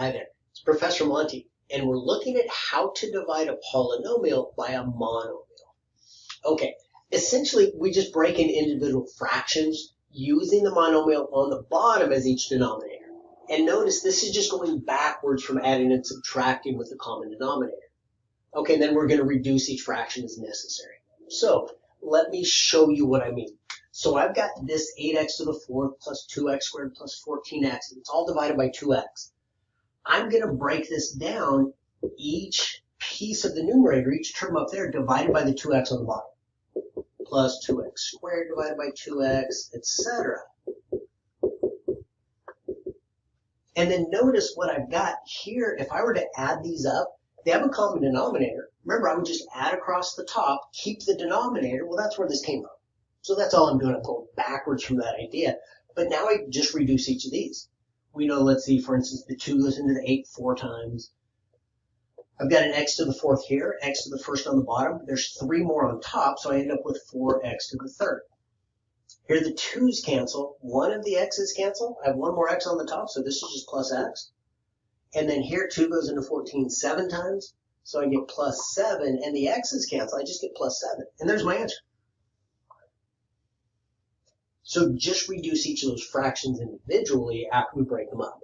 Hi there, it's Professor Monty, and we're looking at how to divide a polynomial by a monomial. Okay, essentially we just break in individual fractions using the monomial on the bottom as each denominator. And notice this is just going backwards from adding and subtracting with the common denominator. Okay, and then we're going to reduce each fraction as necessary. So let me show you what I mean. So I've got this 8x to the 4th plus 2x squared plus 14x. It's all divided by 2x. I'm going to break this down, each piece of the numerator, each term up there, divided by the 2x on the bottom. Plus 2x squared divided by 2x, etc. And then notice what I've got here. If I were to add these up, they have a common denominator. Remember, I would just add across the top, keep the denominator. Well, that's where this came from. So that's all I'm doing. I'm going backwards from that idea. But now I just reduce each of these. We know, let's see, for instance, the 2 goes into the 8 4 times. I've got an x to the 4th here, x to the 1st on the bottom. There's 3 more on top, so I end up with 4x to the 3rd. Here the 2's cancel. One of the x's cancel. I have one more x on the top, so this is just plus x. And then here 2 goes into 14 7 times, so I get plus 7. And the x's cancel. I just get plus 7. And there's my answer. So just reduce each of those fractions individually after we break them up.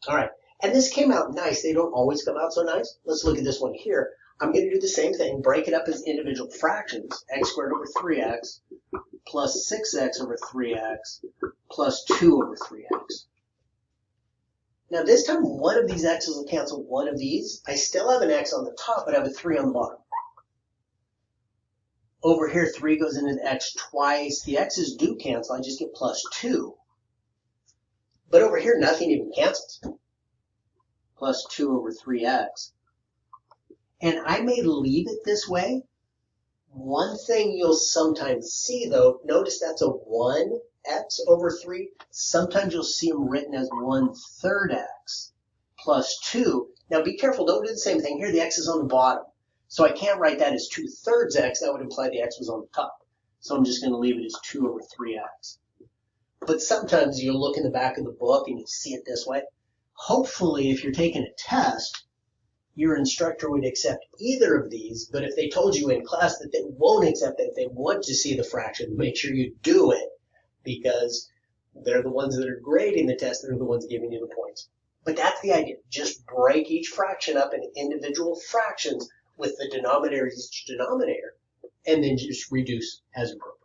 All right, and this came out nice. They don't always come out so nice. Let's look at this one here. I'm going to do the same thing, break it up as individual fractions, x squared over 3x plus 6x over 3x plus 2 over 3x. Now this time one of these x's will cancel one of these. I still have an x on the top, but I have a 3 on the bottom. Over here, 3 goes into the x twice. The x's do cancel. I just get plus 2. But over here, nothing even cancels. Plus 2 over 3x. And I may leave it this way. One thing you'll sometimes see, though, notice that's a 1x over 3. Sometimes you'll see them written as 1/3 x plus 2. Now be careful. Don't do the same thing here. The x is on the bottom. So I can't write that as 2/3 x. That would imply the x was on the top. So I'm just going to leave it as 2 over 3x. But sometimes you'll look in the back of the book and you see it this way. Hopefully, if you're taking a test, your instructor would accept either of these. But if they told you in class that they won't accept it, they want to see the fraction, make sure you do it, because they're the ones that are grading the test. They're the ones giving you the points. But that's the idea. Just break each fraction up into individual fractions with the denominator as each denominator, and then just reduce as appropriate.